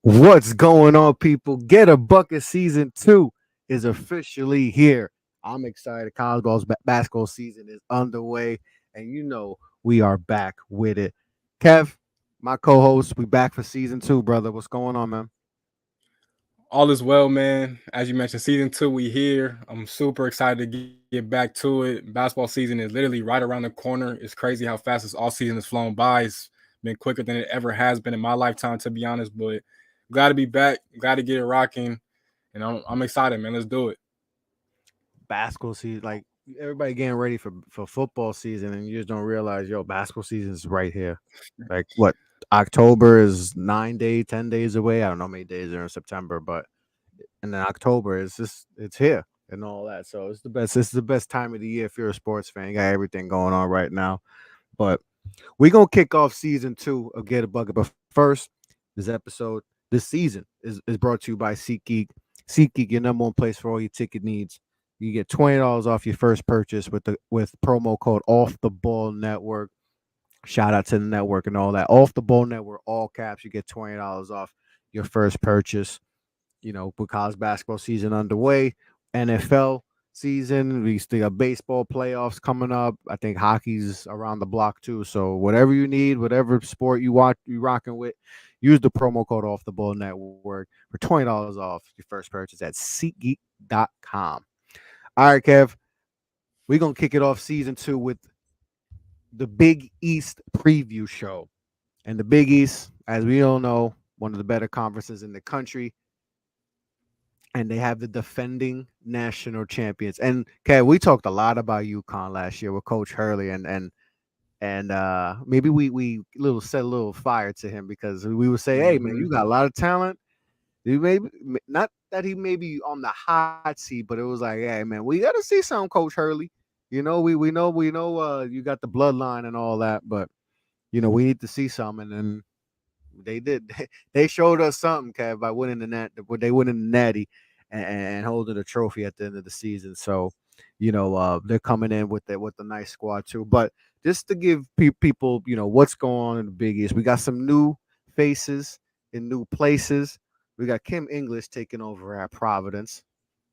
What's going on, people? Get a Bucket season 2 is officially here. I'm excited. College basketball season is underway, and we are back with it. Kev, my co-host, we back for season 2, brother. What's going on, man? All is well, man. As you mentioned, season two, we here. I'm super excited to get back to it. Basketball season is literally right around the corner. It's crazy how fast this all season has flown by. It's been quicker than it ever has been in my lifetime, to be honest. But glad to be back. Glad to get it rocking. And I'm excited, man. Let's do it. Basketball season, like everybody getting ready for football season, and you just don't realize, basketball season is right here. Like what? October is 9 days, 10 days away. I don't know how many days are in September, but and then October is just it's here and all that. So it's the best. This is the best time of the year if you're a sports fan. You got everything going on right now. But we're gonna kick off season 2 of Get a Bucket. But first, this season is brought to you by SeatGeek. SeatGeek, your number one place for all your ticket needs. You get $20 off your first purchase with promo code Off the Ball Network. Shout out to the network and all that. Off the Ball Network, all caps. You get $20 off your first purchase. With college basketball season underway, NFL season, we still got baseball playoffs coming up. I think hockey's around the block too. So whatever you need, whatever sport you rocking with, use the promo code Off the Ball Network for $20 off your first purchase at SeatGeek.com. All right, Kev, we're gonna kick it off season 2 with the Big East preview show. And the Big East, as we all know, one of the better conferences in the country, and they have the defending national champions. And okay, we talked a lot about UConn last year with Coach Hurley, and maybe we little set a little fire to him because we would say, hey man, Mm-hmm. you got a lot of talent. You maybe not that he may be on the hot seat, but it was like, hey man, we got to see some Coach Hurley. We know you got the bloodline and all that, but we need to see some, and then they did. They showed us something, Kev, by winning the net. They winning the natty and holding the trophy at the end of the season. So, they're coming in with a nice squad too. But just to give people, what's going on in the Big East, we got some new faces in new places. We got Kim English taking over at Providence.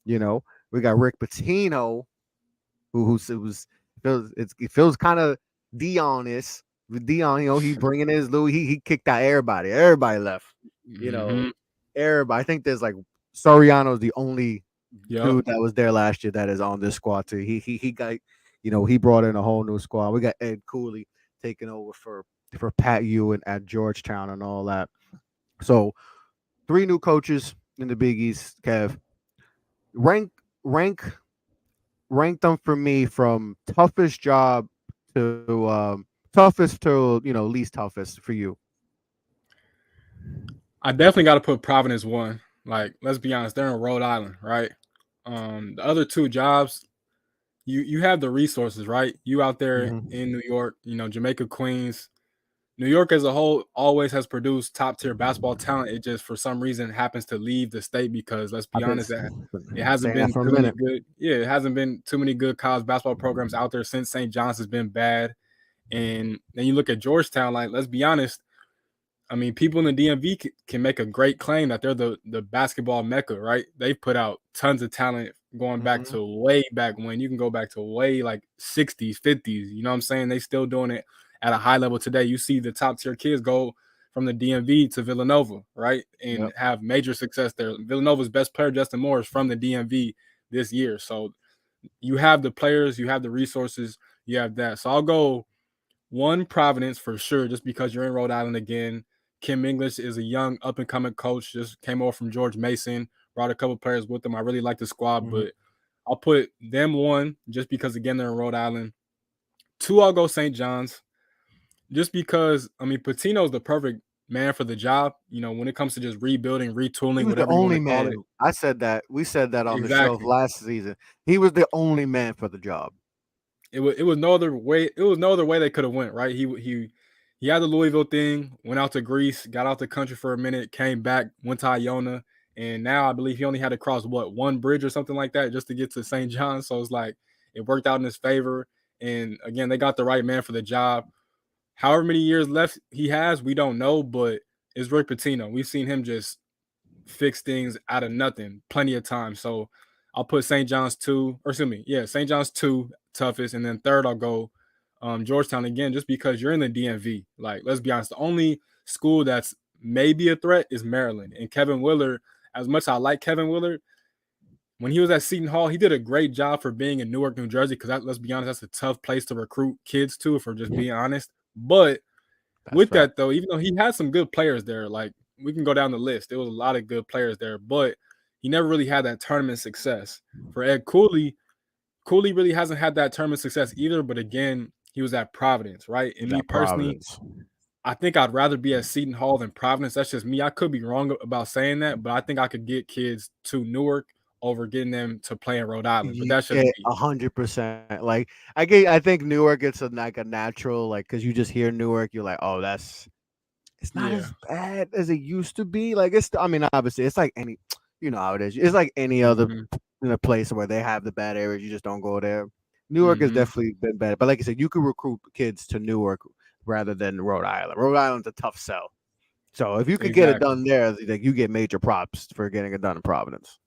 We got Rick Pitino, it feels kind of Dion-ish. With Dion, he bringing his Louis. He kicked out everybody. Everybody left. You know, Mm-hmm. everybody. I think there's like Soriano's the only Yep. dude that was there last year that is on this squad too. He got, he brought in a whole new squad. We got Ed Cooley taking over for Pat Ewan at Georgetown and all that. So 3 new coaches in the Big East. Kev, rank rank rank them for me from toughest job to toughest to least toughest for you. I definitely got to put Providence one. Like, let's be honest, they're in Rhode Island, right? The other two jobs, you have the resources, right? You out there Mhm. in New York, Jamaica, Queens, New York as a whole always has produced top tier basketball talent. It just for some reason happens to leave the state because let's be I've been honest, it hasn't saying that been for a too many minute. good. Yeah, it hasn't been too many good college basketball programs out there since St. John's has been bad. And then you look at Georgetown, like let's be honest. I mean, people in the DMV can make a great claim that they're the basketball mecca, right? They've put out tons of talent going back Mhm. to way back when. You can go back to way like 60s, 50s. You know what I'm saying? They still doing it at a high level today. You see the top tier kids go from the DMV to Villanova, right? And Yep. have major success there. Villanova's best player, Justin Moore, is from the DMV this year. So you have the players, you have the resources, you have that. So I'll go one, Providence for sure, just because you're in Rhode Island again. Kim English is a young up and coming coach, just came over from George Mason, brought a couple players with them. I really like the squad, Mhm. but I'll put them one just because again they're in Rhode Island. Two, I'll go St. John's, just because I mean Patino's the perfect man for the job. When it comes to just rebuilding, He retooling, was the whatever you want only to call it. man. I said that. We said that on the show Exactly. last season. He was the only man for the job. It was no other way. It was no other way they could have went, right? He had the Louisville thing, went out to Greece, got out the country for a minute, came back, went to Iona, and now I believe he only had to cross one bridge or something like that just to get to St. John's. So it's like it worked out in his favor. And again, they got the right man for the job. However many years left he has, we don't know, but it's Rick Pitino. We've seen him just fix things out of nothing plenty of times. So I'll put St. John's two, or excuse me, yeah, St. John's two toughest, and then third I'll go Georgetown again, just because you're in the DMV. Like, let's be honest, the only school that's maybe a threat is Maryland. And Kevin Willard, as much as I like Kevin Willard, when he was at Seton Hall, he did a great job for being in Newark, New Jersey, because let's be honest, that's a tough place to recruit kids to, if we're just being honest. But That's with fact. that, though, even though he had some good players there, like we can go down the list, there was a lot of good players there, but he never really had that tournament success. For Ed Cooley, Cooley really hasn't had that tournament success either, but again, he was at Providence, right? And He's me at personally, Providence. I think I'd rather be at Seton Hall than Providence. That's just me. I could be wrong about saying that, but I think I could get kids to Newark over getting them to play in Rhode Island. But that's just Yeah, me. 100%. Like I think Newark gets like a natural like because you just hear Newark, you're like, oh, it's not Yeah. as bad as it used to be. Like it's, I mean, obviously, it's like any, you know how it is. It's like any other Hmm. place where they have the bad areas. You just don't go there. Newark has Hmm. definitely been better, but like I said, you could recruit kids to Newark rather than Rhode Island. Rhode Island's a tough sell. So if you could get it Exactly. done there, like you get major props for getting it done in Providence.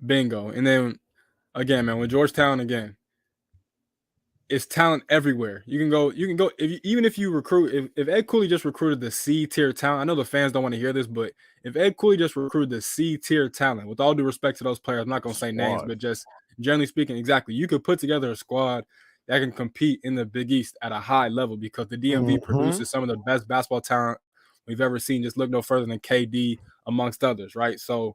Bingo. And then again, man, with Georgetown, again, it's talent everywhere. You can go if even if you recruit if Ed Cooley just recruited the C tier talent. I know the fans don't want to hear this, but if Ed Cooley just recruited the C tier talent, with all due respect to those players, I'm not gonna say names, Squad. but just generally speaking, exactly, you could put together a squad that can compete in the Big East at a high level, because the DMV Hmm. produces some of the best basketball talent we've ever seen. Just look no further than KD amongst others, right? So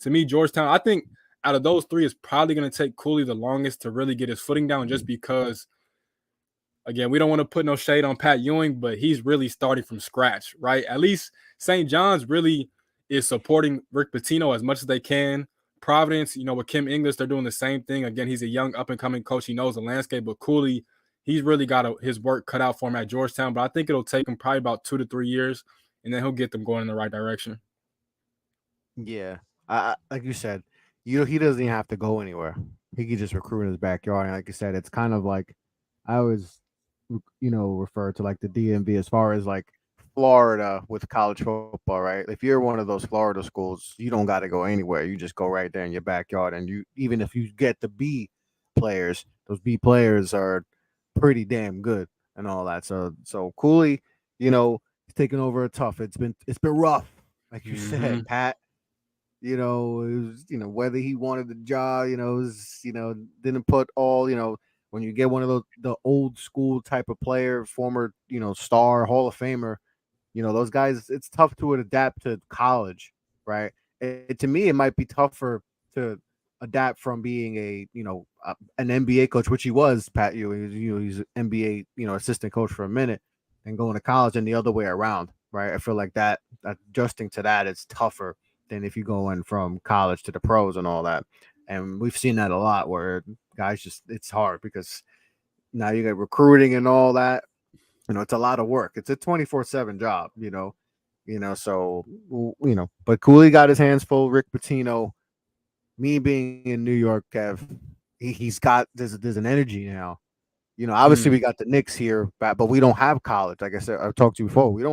to me, Georgetown, I think out of those three, is probably going to take Cooley the longest to really get his footing down, just because, again, we don't want to put no shade on Pat Ewing, but he's really starting from scratch, right? At least St. John's really is supporting Rick Pitino as much as they can. Providence, with Kim English, they're doing the same thing. Again, he's a young up and coming coach. He knows the landscape, but Cooley, he's really got his work cut out for him at Georgetown. But I think it'll take him probably about 2 to 3 years, and then he'll get them going in the right direction. Yeah, like you said, he doesn't even have to go anywhere. He could just recruit in his backyard. And like you said, it's kind of like I always, refer to like the DMV as far as like Florida with college football, right? If you're one of those Florida schools, you don't got to go anywhere. You just go right there in your backyard, and you even if you get the B players, those B players are pretty damn good and all that. So Cooley, he's taking over a tough. It's been rough, like you Mm-hmm. said, Pat. It was, whether he wanted the job, didn't put all, when you get one of the old school type of player, former, star, Hall of Famer, those guys, it's tough to adapt to college, right? To me, it might be tougher to adapt from being an NBA coach, which he was, Pat. He's an NBA, assistant coach for a minute, and going to college, and the other way around, right? I feel like that adjusting to that is tougher than if you go in from college to the pros and all that. And we've seen that a lot where guys just it's hard because now you get recruiting and all that. It's a lot of work. It's a 24/7 job, so but Cooley got his hands full. Rick Pitino, me being in New York, Kev, he's got there's an energy now. Obviously we Mm. got the Knicks here, but we don't have college. Like I said, I've talked to you before. We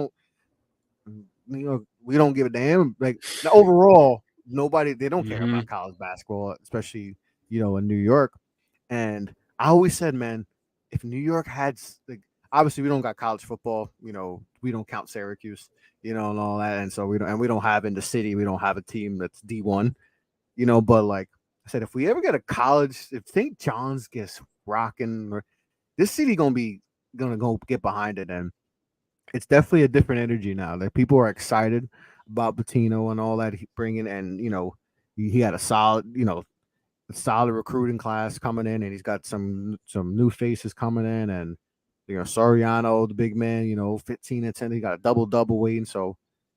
don't give a damn. Like overall, nobody they don't care Mm-hmm. about college basketball, especially in New York. And I always said, man, if New York had like obviously we don't got college football, we don't count Syracuse, and all that, and so we don't have in the city, we don't have a team that's D1, but like I said, if we ever get a college, if St. John's gets rocking, this city gonna go get behind it, and it's definitely a different energy now. Like people are excited about Pitino and all that he bringing, and he had a solid recruiting class coming in, and he's got some new faces coming in, and Soriano, the big man, 15 and 10, he got a double waiting. So,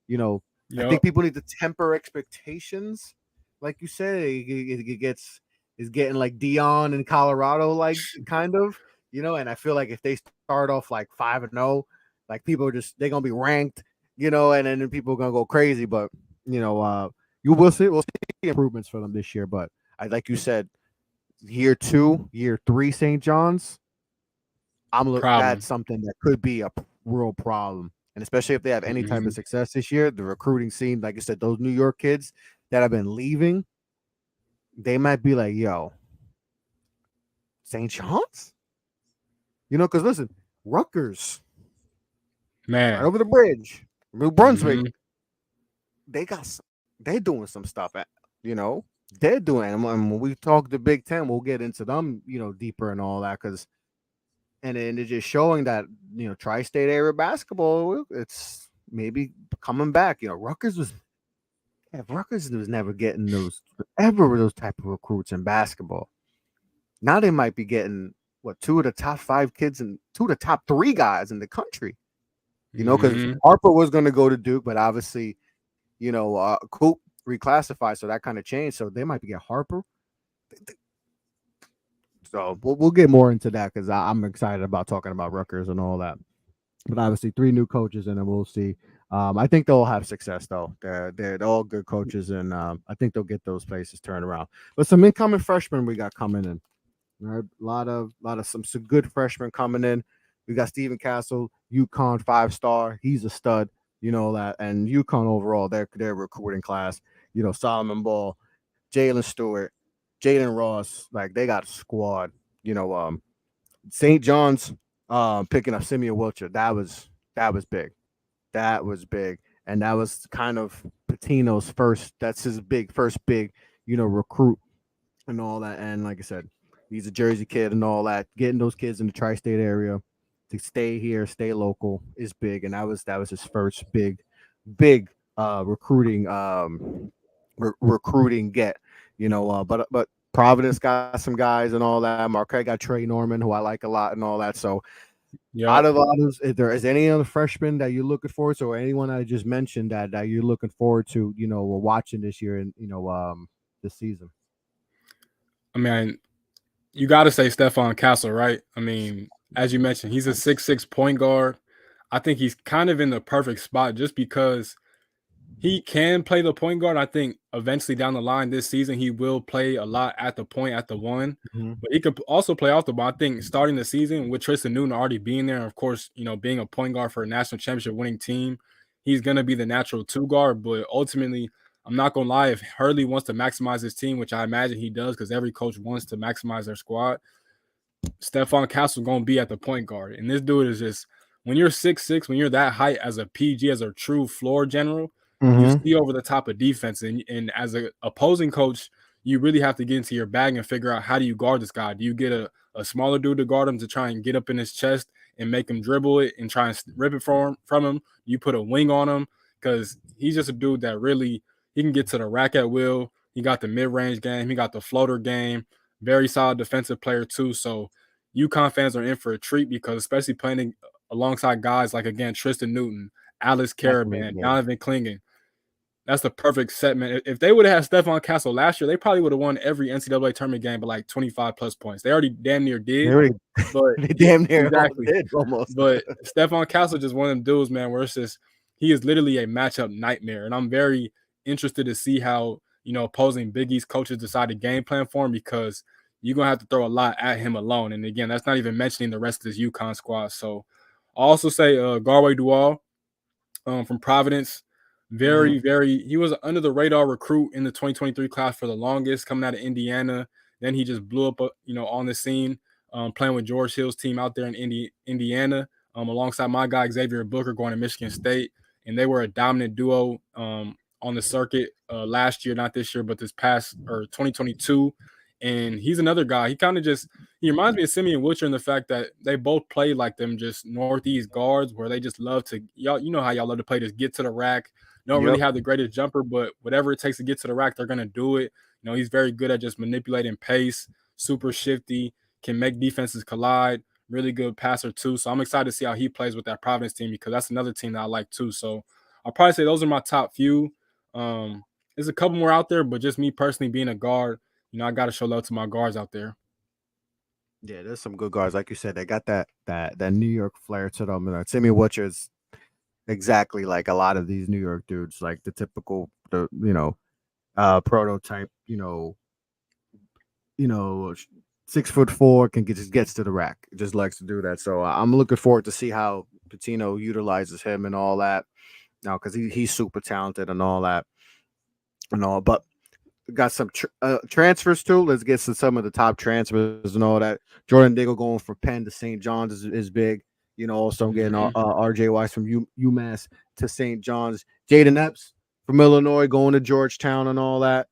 I think Yep. people need to temper expectations, like you said. It gets is getting like Dion in Colorado, like kind of, and I feel like if they start off like 5-0, like people are they're gonna be ranked, and then people are gonna go crazy. But you will see we'll see improvements for them this year. But I like you said, year 2, year 3, St. John's. That's Problem. something that could be a real problem. And especially if they have any type Mhm. of success this year, the recruiting scene, like I said, those New York kids that have been leaving, they might be like, yo, St. John's? Because listen, Rutgers, right Man. over the bridge, New Brunswick, Mhm. they got they're doing some stuff at you know they're doing, and when we talk the Big Ten, we'll get into them deeper and all that, because and then it's just showing that tri-state area basketball, it's maybe coming back. Rutgers was never getting those type of recruits in basketball. Now they might be getting what, two of the top five kids and two of the top three guys in the country. Because Mhm. Harper was going to go to Duke, but obviously Coop reclassified, so that kind of changed. So they might be get Harper. So we'll get more into that, because I'm excited about talking about Rutgers and all that. But obviously, three new coaches, and then we'll see. I think they'll have success, though. They're all good coaches, and I think they'll get those places turned around. But some incoming freshmen we got coming in. Right? A lot of some good freshmen coming in. We got Steven Castle, UConn 5-star. He's a stud. That, and UConn overall, their recruiting class. Solomon Ball, Jalen Stewart, Jaden Ross. Like, they got a squad. You know, St. John's picking up Simeon Wilcher. That was big. That was big. And that was kind of Pitino's first. That's his first big, recruit and all that. And like I said, he's a Jersey kid and all that. Getting those kids in the tri-state area to stay here, stay local is big. And that was his first big recruiting recruiting get. But Providence got some guys and all that. Marquette got Trey Norman, who I like a lot and all that. So out Yep. of others, if there is any other freshman that you're looking forward to, or anyone I just mentioned that you're looking forward to, watching this year and this season. I mean, you got to say Stephon Castle, right? I mean, as you mentioned, he's a 6'6" point guard. I think he's kind of in the perfect spot just because he can play the point guard. I think eventually down the line this season, he will play a lot at the point, at the one, Mhm. but he could also play off the ball. I think starting the season with Tristan Newton already being there, and of course, being a point guard for a national championship winning team, he's going to be the natural two guard. But ultimately, I'm not going to lie, if Hurley wants to maximize his team, which I imagine he does because every coach wants to maximize their squad, Stephon Castle going to be at the point guard. And this dude is just, when you're 6'6", when you're that height as a PG, as a true floor general, you Mhm. see over the top of defense. And as a opposing coach, you really have to get into your bag and figure out, how do you guard this guy? Do you get a smaller dude to guard him to try and get up in his chest and make him dribble it and try and rip it from him? You put a wing on him, because he's just a dude that really, he can get to the rack at will. He got the mid-range game. He got the floater game. Very solid defensive player too. So UConn fans are in for a treat, because especially playing alongside guys like, again, Tristan Newton, Alex That's gonna be Caravan, good. Donovan Clingan. That's the perfect set, man. If they would have had Stephon Castle last year, they probably would have won every NCAA tournament game by like 25 plus points. They already damn near They did, already but they yeah, damn near all exactly. did almost. But Stephon Castle just one of them dudes, man, where it's just, he is literally a matchup nightmare. And I'm very interested to see how, opposing Big East coaches decide to game plan for him, because you're gonna have to throw a lot at him alone. And again, that's not even mentioning the rest of this UConn squad. So I'll also say Garway Dual, from Providence. Mhm. Very, very, he was an under the radar recruit in the 2023 class for the longest, coming out of Indiana. Then he just blew up, on the scene, playing with George Hill's team out there in Indiana, alongside my guy Xavier Booker going to Michigan State, and they were a dominant duo on the circuit last year, not this year, but this past, or 2022. And he's another guy. He reminds me of Simeon Wilcher in the fact that they both play like them just Northeast guards, where they just love to, y'all, how y'all love to play, just get to the rack. Don't really Yep. have the greatest jumper, but whatever it takes to get to the rack, they're gonna do it. He's very good at just manipulating pace, super shifty, can make defenses collide, really good passer too. So I'm excited to see how he plays with that Providence team, because that's another team that I like too. So I'll probably say those are my top few. There's a couple more out there, but just me personally being a guard, I got to show love to my guards out there. Yeah, there's some good guards. Like you said, they got that New York flair to them. And Timmy Butcher is exactly like a lot of these New York dudes, like the typical, prototype. You know, 6'4" can just gets to the rack. Just likes to do that. So I'm looking forward to see how Pitino utilizes him and all that. Now, because he's super talented and all that and all, but got some transfers too. Let's get to some of the top transfers and all that. Jordan Diggle going from Penn to St. John's is big. You know, also I'm getting R.J. Weiss from UMass to St. John's. Jaden Epps from Illinois going to Georgetown and all that.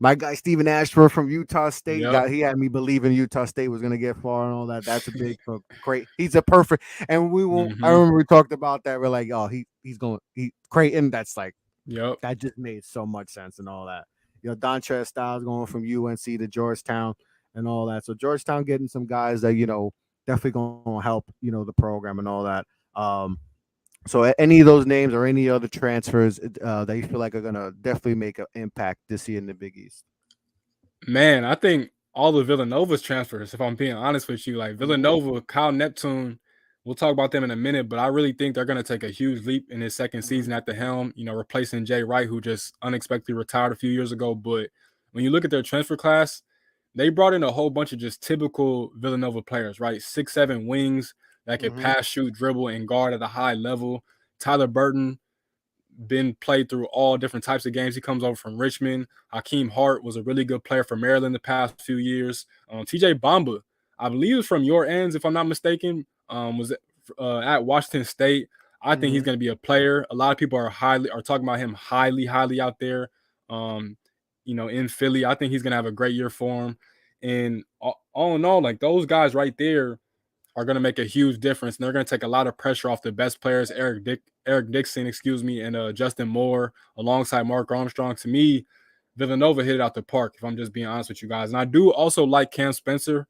My guy Stephen Ashford from Utah State he had me believing Utah State was going to get far and all that. That's a big great. He's a perfect. And we won't. I remember we talked about that. We're like, oh, he's going. Creighton. That's like. Yep. That just made so much sense and all that. You know, Dontrez Styles going from UNC to Georgetown and all that. So Georgetown getting some guys that, you know, definitely going to help, you know, the program and all that. So any of those names or any other transfers that you feel like are going to definitely make an impact this year in the Big East? Man, I think all of Villanova's transfers, if I'm being honest with you, like Villanova, Kyle Neptune, we'll talk about them in a minute, but I really think they're going to take a huge leap in his second season at the helm, you know, replacing Jay Wright, who just unexpectedly retired a few years ago. But when you look at their transfer class, they brought in a whole bunch of just typical Villanova players, right? 6'7" wings that could pass, shoot, dribble, and guard at a high level. Tyler Burton, been played through all different types of games. He comes over from Richmond. Hakeem Hart was a really good player for Maryland the past few years. TJ Bamba, I believe is from your ends, if I'm not mistaken, was at Washington State. I think he's going to be a player. A lot of people are talking about him highly out there. You know, in Philly, I think he's going to have a great year for him. And all in all, like those guys right there are going to make a huge difference, and they're going to take a lot of pressure off the best players, Eric Dixon, and Justin Moore, alongside Mark Armstrong. To me, Villanova hit it out the park, if I'm just being honest with you guys. And I do also like Cam Spencer,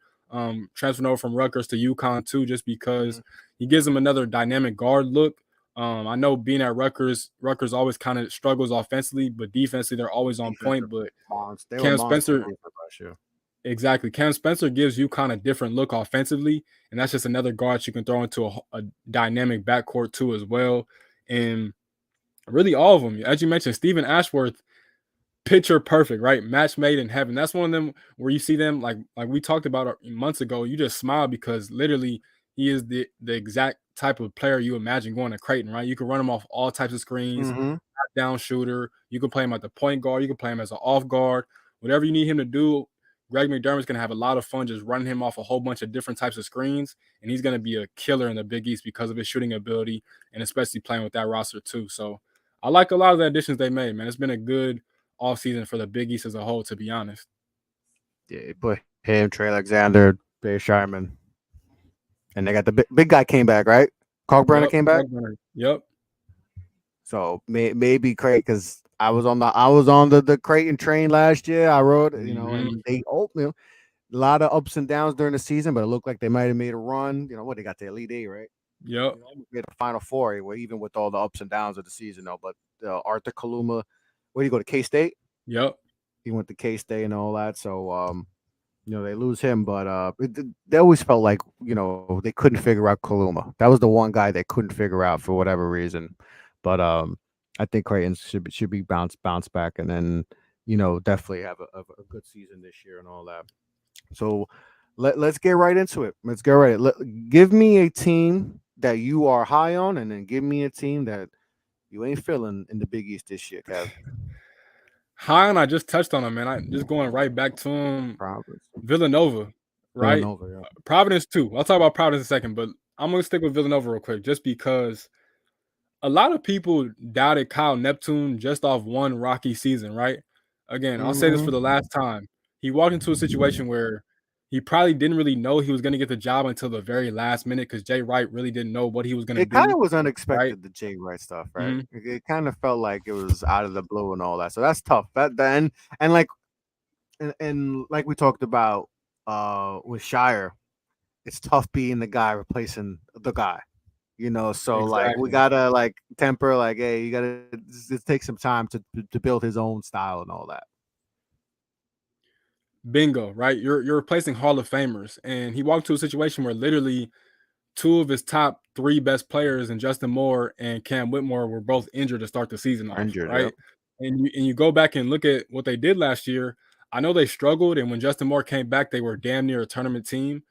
transferring over from Rutgers to UConn too, just because he gives them another dynamic guard look. I know being at Rutgers always kind of struggles offensively, but defensively they're always on point. But Cam Spencer, exactly. Cam Spencer gives UConn a different look offensively, and that's just another guard you can throw into a dynamic backcourt too as well. And really all of them, as you mentioned, Stephen Ashworth, picture perfect, right? Match made in heaven. That's one of them where you see them like we talked about months ago. You just smile because literally he is the exact type of player you imagine going to Creighton, right? You can run him off all types of screens, down shooter. You can play him at the point guard. You can play him as an off guard. Whatever you need him to do, Greg McDermott's going to have a lot of fun just running him off a whole bunch of different types of screens, and he's going to be a killer in the Big East because of his shooting ability and especially playing with that roster too. So I like a lot of the additions they made, man. It's been a good offseason for the Big East as a whole, to be honest. Yeah, but him, Trey Alexander, Barry Sharman, and they got the big guy came back, right? Kalkbrenner came back. Yep. So maybe Creighton, because I was on the Creighton train last year. I rode, you know, and they you know, a lot of ups and downs during the season, but it looked like they might have made a run. You know what? They got the Elite Eight, right? Yep. Made a Final Four, even with all the ups and downs of the season, though. But Arthur Kaluma, where did he go to K-State? Yep. He went to K-State and all that. So you know, they lose him, but they always felt like, you know, they couldn't figure out Kaluma. That was the one guy they couldn't figure out for whatever reason. But I think Creighton should be bounce back, and then, you know, definitely have a good season this year and all that. So let's get right into it. Let's get right. Give me a team that you are high on, and then give me a team that you ain't feeling in the Big East this year, Kev. High on, I just touched on him, man. I just going right back to him. Providence. Villanova, right? Villanova, yeah. Providence too. I'll talk about Providence in a second, but I'm gonna stick with Villanova real quick, just because a lot of people doubted Kyle Neptune just off one rocky season, right? Again, I'll say this for the last time. He walked into a situation where he probably didn't really know he was going to get the job until the very last minute, because Jay Wright really didn't know what he was going to do. It kind of was unexpected, right? The Jay Wright stuff, right? It kind of felt like it was out of the blue and all that. So that's tough. And like we talked about with Shire, it's tough being the guy replacing the guy. You know, so like we gotta like temper, like, hey, you gotta just take some time to build his own style and all that. Bingo, right? You're replacing Hall of Famers, and he walked to a situation where literally two of his top three best players, and Justin Moore and Cam Whitmore, were both injured to start the season off, right? Yep. And you go back and look at what they did last year. I know they struggled, and when Justin Moore came back, they were damn near a tournament team.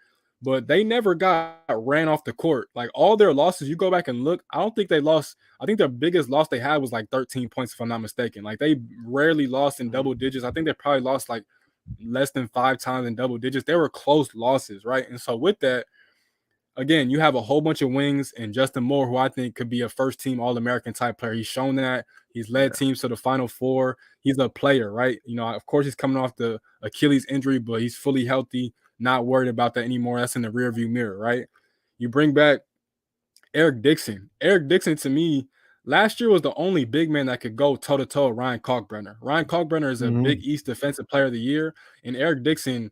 but they never got ran off the court. Like all their losses, you go back and look, I don't think they lost. I think their biggest loss they had was like 13 points, if I'm not mistaken. Like they rarely lost in double digits. I think they probably lost like less than 5 times in double digits. They were close losses, right? And so with that, again, you have a whole bunch of wings and Justin Moore, who I think could be a first team All American type player. He's shown that. He's led teams to the Final Four. He's a player, right? You know, of course, he's coming off the Achilles injury, but he's fully healthy, not worried about that anymore. That's in the rearview mirror, right? You bring back Eric Dixon. Eric Dixon, to me, last year was the only big man that could go toe to toe with Ryan Kalkbrenner. Ryan Kalkbrenner is a Mm-hmm. Big East Defensive Player of the Year, and Eric Dixon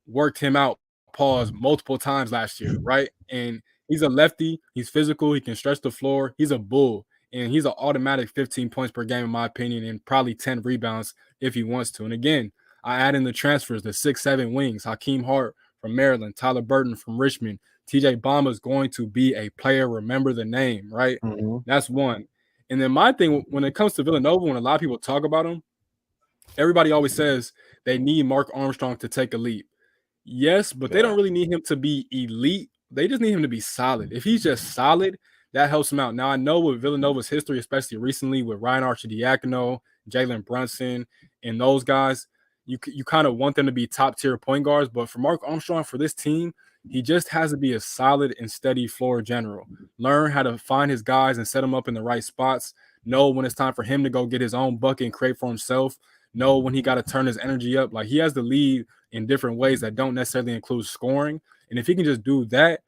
worked him out, pause, multiple times last year, right? And he's a lefty, he's physical, he can stretch the floor, he's a bull, and he's an automatic 15 points per game, in my opinion, and probably 10 rebounds if he wants to. And again, I add in the transfers, the 6'7" wings, Hakeem Hart from Maryland, Tyler Burton from Richmond. TJ Bamba is going to be a player. Remember the name, right? Mm-hmm. That's one. And then my thing, when it comes to Villanova, when a lot of people talk about him, everybody always says they need Mark Armstrong to take a leap. Yes, but they Yeah. don't really need him to be elite. They just need him to be solid. If he's just solid, that helps him out. Now, I know with Villanova's history, especially recently with Ryan Archidiakono, Jalen Brunson, and those guys, you kind of want them to be top tier point guards. But for Mark Armstrong, for this team, he just has to be a solid and steady floor general. Learn how to find his guys and set them up in the right spots. Know when it's time for him to go get his own bucket and create for himself. Know when he got to turn his energy up. Like he has the lead in different ways that don't necessarily include scoring. And if he can just do that,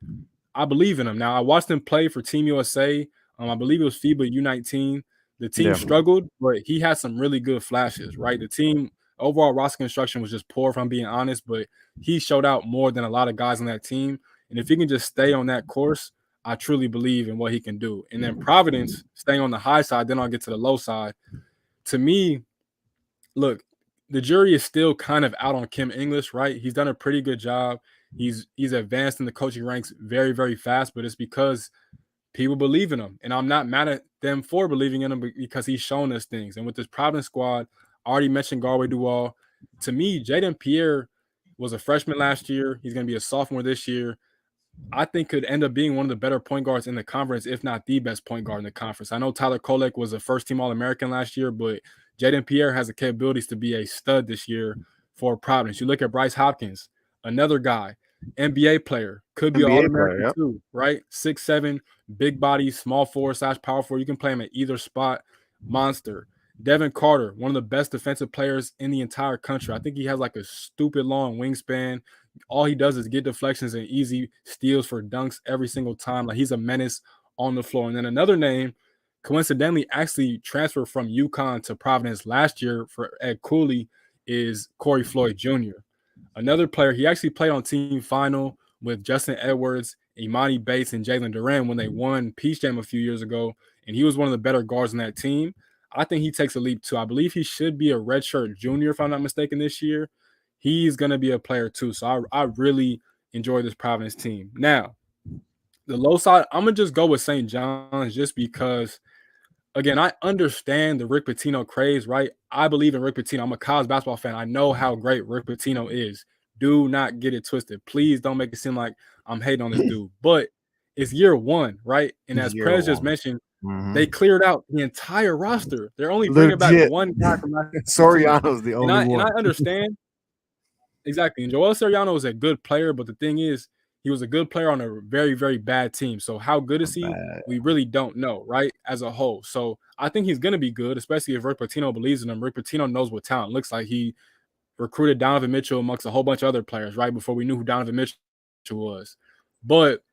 I believe in him. Now, I watched him play for Team USA. I believe it was FIBA U19. The team Yeah. struggled, but he had some really good flashes, right? The team overall roster construction was just poor, if I'm being honest, but he showed out more than a lot of guys on that team. And if he can just stay on that course, I truly believe in what he can do. And then Providence, staying on the high side, then I'll get to the low side. To me, look, the jury is still kind of out on Kim English, right? He's done a pretty good job. He's advanced in the coaching ranks very, very fast, but it's because people believe in him. And I'm not mad at them for believing in him because he's shown us things. And with this Providence squad, I already mentioned Galway Duval. To me, Jaden Pierre was a freshman last year. He's going to be a sophomore this year. I think could end up being one of the better point guards in the conference, if not the best point guard in the conference. I know Tyler Kolek was a first-team All-American last year, but Jaden Pierre has the capabilities to be a stud this year for Providence. You look at Bryce Hopkins, another guy, NBA player, could be an NBA player. All-American Yep. too, right? 6'7", big body, small forward / power forward. You can play him at either spot. Monster. Devin Carter, one of the best defensive players in the entire country. I think he has like a stupid long wingspan. All he does is get deflections and easy steals for dunks every single time. Like he's a menace on the floor. And then another name, coincidentally, actually transferred from UConn to Providence last year for at Cooley, is Corey Floyd Jr. Another player, he actually played on team final with Justin Edwards, Imani Bates, and Jalen Duran when they won Peach Jam a few years ago. And he was one of the better guards on that team. I think he takes a leap too. I believe he should be a redshirt junior, if I'm not mistaken, this year. He's going to be a player too. So I really enjoy this Providence team. Now, the low side, I'm going to just go with St. John's just because, again, I understand the Rick Pitino craze, right? I believe in Rick Pitino. I'm a college basketball fan. I know how great Rick Pitino is. Do not get it twisted. Please don't make it seem like I'm hating on this dude. But it's year one, right? And as Year Prez just one. mentioned, Mm-hmm. they cleared out the entire roster. They're only bringing back Legit. one guy from last season. Soriano's the only And one. I understand. Exactly. And Joel Soriano is a good player, but the thing is, he was a good player on a very, very bad team. So how good is he? Bad. We really don't know, right? As a whole. So I think he's going to be good, especially if Rick Pitino believes in him. Rick Pitino knows what talent looks like. He recruited Donovan Mitchell amongst a whole bunch of other players, right? Before we knew who Donovan Mitchell was. But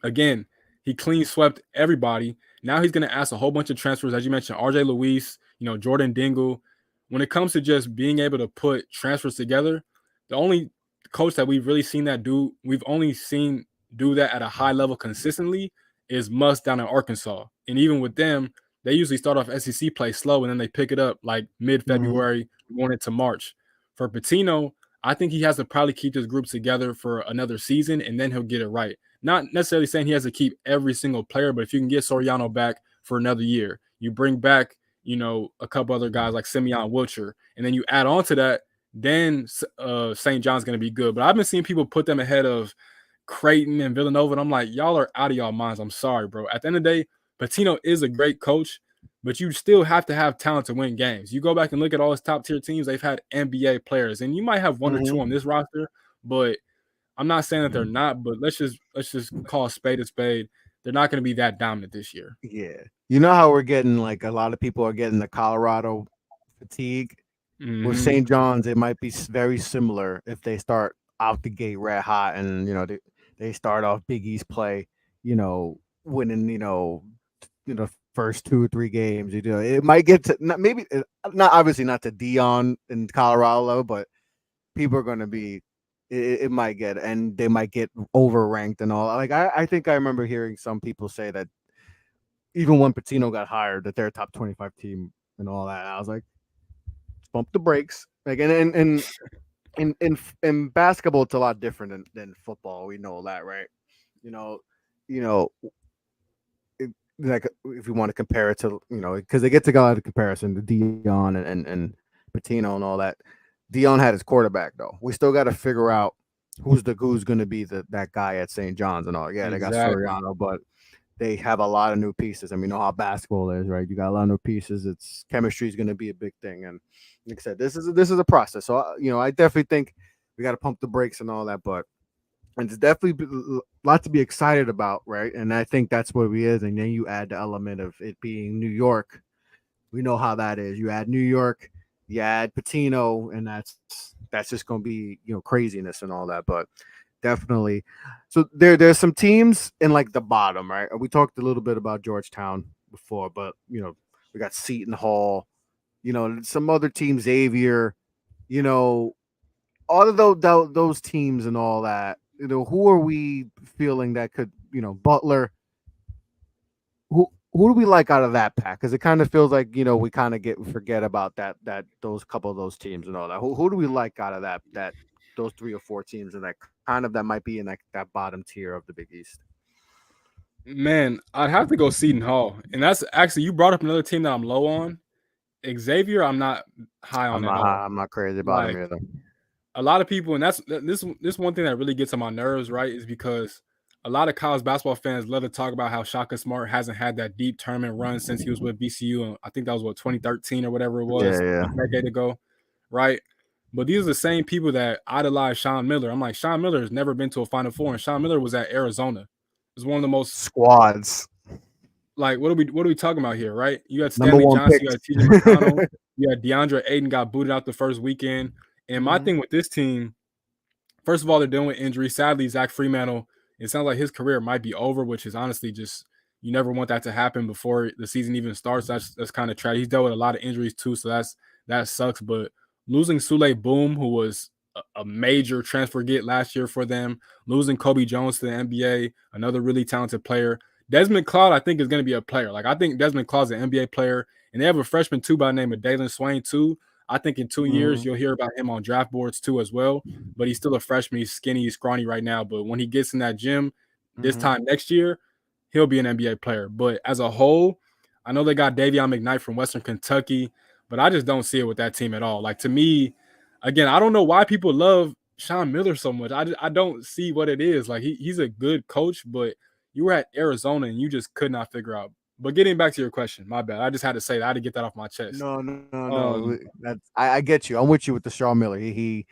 again, he clean swept everybody. Now he's going to ask a whole bunch of transfers, as you mentioned, RJ Luis, Jordan Dingle. When it comes to just being able to put transfers together, the only coach that we've really seen that do, we've only seen do that at a high level consistently is Muss down in Arkansas. And even with them, they usually start off SEC play slow and then they pick it up like mid-February, going into March. For Pitino, I think he has to probably keep this group together for another season and then he'll get it right. Not necessarily saying he has to keep every single player, but if you can get Soriano back for another year, you bring back, a couple other guys like Simeon Wilcher, and then you add on to that then St. John's going to be good. But I've been seeing people put them ahead of Creighton and Villanova, and I'm like, y'all are out of y'all minds. I'm sorry, bro. At the end of the day, Pitino is a great coach, but you still have to have talent to win games. You go back and look at all his top tier teams; they've had NBA players, and you might have one or two on Mhm. this roster, but I'm not saying that they're not. But let's just call a spade a spade. They're not going to be that dominant this year. Yeah. You know how we're getting like a lot of people are getting the Colorado fatigue with Hmm. St. John's. It might be very similar if they start out the gate red hot and they start off Big East play, winning, first 2 or 3 games. It might get to not maybe not obviously not to Dion in Colorado level, but people are going to be. It might get and they might get overranked and all. Like I think I remember hearing some people say that even when Pitino got hired, that they're a top 25 team and all that. I was like, bump the brakes. Like, in basketball, it's a lot different than football. We know that, right? You know, you know, like if you want to compare it to, because they get to go out of comparison to Dion and Pitino and all that. Dion had his quarterback though. We still got to figure out who's going to be that guy at St. John's and all. Yeah, they got Exactly. Soriano, but they have a lot of new pieces, and we know how basketball is, right? You got a lot of new pieces. It's chemistry is going to be a big thing, and like I said, this is a process. So I definitely think we got to pump the brakes and all that, but and it's definitely a lot to be excited about, right? And I think that's what we is, and then you add the element of it being New York. We know how that is. You add New York, you add Patino, and that's just going to be craziness and all that, but definitely. So there's some teams in like the bottom, right? We talked a little bit about Georgetown before, but we got Seton Hall, some other teams, Xavier, you know, all of those teams and all that. Who are we feeling that could, Butler? Who do we like out of that pack? Because it kind of feels like we kind of forget about that those couple of those teams and all that. Who do we like out of that those 3 or 4 teams and that kind of that might be in that bottom tier of the Big East? Man, I'd have to go Seton Hall, and that's actually you brought up another team that I'm low on. Xavier, I'm not high on I'm at not all. I'm not crazy about him Like either. a lot of people, and this one thing that really gets on my nerves, right? Is because a lot of college basketball fans love to talk about how Shaka Smart hasn't had that deep tournament run since he was with BCU, and I think that was what 2013 or whatever it Yeah, was, yeah. a decade ago, right? But these are the same people that idolize Sean Miller. I'm like, Sean Miller has never been to a Final Four, and Sean Miller was at Arizona. It was one of the most Squads. like what are we talking about here, right? You got Number Stanley one Johnson, you picks. got TJ McConnell, you got DeAndre Ayton got booted out the first weekend. And my Hmm. thing with this team, first of all, they're dealing with injury. Sadly, Zach Freemantle, it sounds like his career might be over, which is honestly just you never want that to happen before the season even starts. That's kind of tragic. He's dealt with a lot of injuries too, so that sucks. But losing Sule Boom, who was a major transfer get last year for them, losing Kobe Jones to the NBA, another really talented player. Desmond Cloud, I think, is going to be a player. Like I think Desmond Cloud's an NBA player, and they have a freshman too by the name of Dalen Swain too. I think in 2 years Hmm. you'll hear about him on draft boards too as well, but he's still a freshman. He's skinny, he's scrawny right now. But when he gets in that gym this Hmm. time next year, he'll be an NBA player. But as a whole, I know they got Davion McKnight from Western Kentucky, but I just don't see it with that team at all. Like to me, again, I don't know why people love Sean Miller so much. I don't see what it is. Like he's a good coach, but you were at Arizona and you just could not figure out. But getting back to your question, my bad. I just had to say that. I had to get that off my chest. No, no, no. Um, That's I get you. I'm with you with the Shaw Miller. He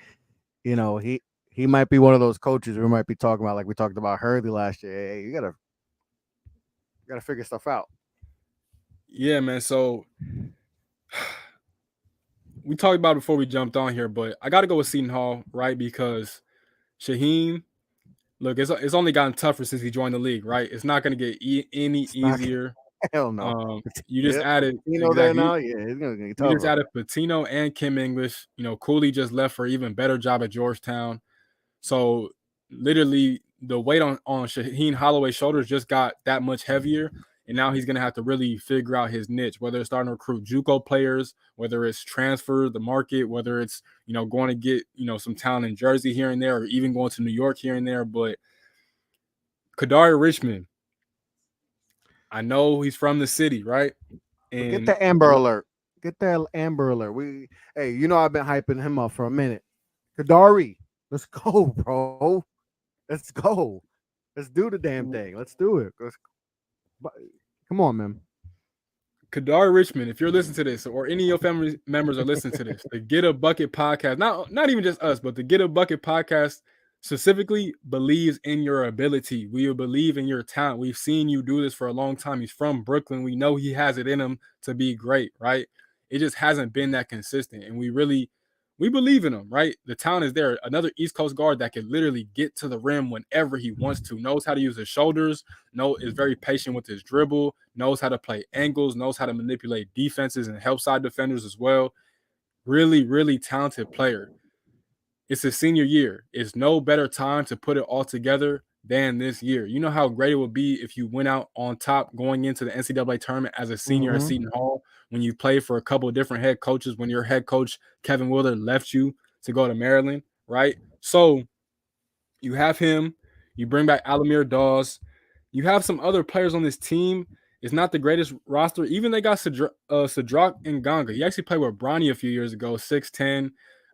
you know he might be one of those coaches we might be talking about like we talked about Hurley last year. Hey, you gotta figure stuff out. yeah, man. So we talked about it before we jumped on here, but I got to go with Seton Hall, right? Because Shaheem, look, it's only gotten tougher since he joined the league, right? It's not going to get any It's not easier. hell no. You just Yep. added There exactly. now. Yeah, it's gonna get You just tougher. added Pitino and Kim English. You know, Cooley just left for an even better job at Georgetown. So literally, the weight on Shaheen Holloway's shoulders just got that much heavier, and now he's gonna have to really figure out his niche. Whether it's starting to recruit JUCO players, whether it's transfer the market, whether it's going to get some talent in Jersey here and there, or even going to New York here and there. But Kadari Richmond, I know he's from the city, right? But get And the Amber Alert. Get that Amber Alert. Hey, I've been hyping him up for a minute. Kadari, let's go, bro. Let's go. Let's do the damn thing. Let's do it. Come on, man. Kadar Richmond, if you're listening to this, or any of your family members are listening to this, the Get a Bucket podcast, not even just us, but the Get a Bucket podcast specifically believes in your ability. We believe in your talent. We've seen you do this for a long time. He's from Brooklyn. We know he has it in him to be great, right? It just hasn't been that consistent. And we believe in him, right? The talent is there. Another East Coast guard that can literally get to the rim whenever he wants to, knows how to use his shoulders, is very patient with his dribble, knows how to play angles, knows how to manipulate defenses and help side defenders as well. Really, really talented player. It's his senior year. It's no better time to put it all together than this year. You know how great it would be if you went out on top going into the NCAA tournament as a senior at Mm-hmm. Seton Hall, when you played for a couple of different head coaches, when your head coach, Kevin Willard, left you to go to Maryland, right? So you have him. You bring back Alamir Dawes. You have some other players on this team. It's not the greatest roster. Even they got Sadrak Nganga. He actually played with Bronny a few years ago, 6'10",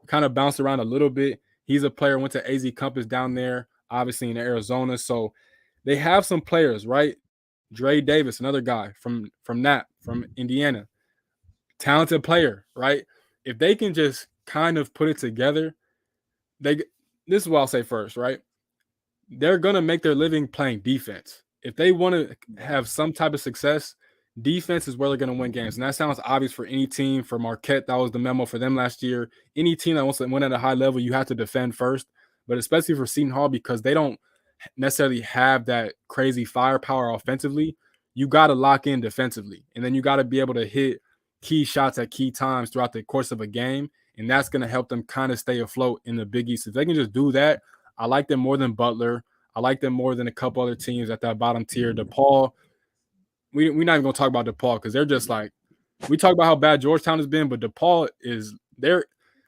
kind of bounced around a little bit. He's a player, went to AZ Compass down there, obviously in Arizona. So they have some players, right? Dre Davis, another guy from Indiana. Talented player, right? If they can just kind of put it together, this is what I'll say first, right? They're going to make their living playing defense. If they want to have some type of success, defense is where they're going to win games. And that sounds obvious for any team. For Marquette, that was the memo for them last year. Any team that wants to win at a high level, you have to defend first. But especially for Seton Hall, because they don't necessarily have that crazy firepower offensively, you got to lock in defensively. And then you got to be able to hit key shots at key times throughout the course of a game. And that's going to help them kind of stay afloat in the Big East. If they can just do that, I like them more than Butler. I like them more than a couple other teams at that bottom tier. DePaul, we're not even going to talk about DePaul because they're just like, we talk about how bad Georgetown has been, but DePaul is there.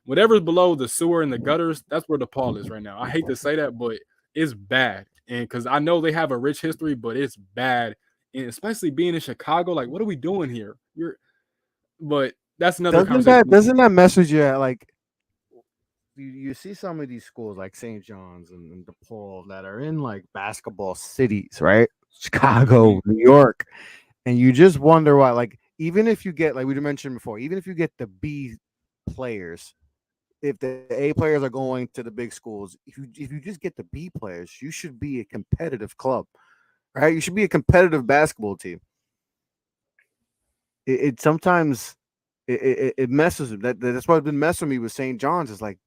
Whatever's below the sewer and the gutters, that's where DePaul is right now. I hate to say that, but it's bad. And because I know they have a rich history, but it's bad. And especially being in Chicago, like, what are we doing here? But that's another Doesn't conversation. that message you like you see some of these schools like St. John's and DePaul that are in like basketball cities, right? Chicago, New York, and you just wonder why. Like, even if you get, like we mentioned before, even if you get the B players, if the A players are going to the big schools, if you just get the B players, you should be a competitive club, right? You should be a competitive basketball team. It sometimes it messes with that's what's been messing with me with St. John's. Is like,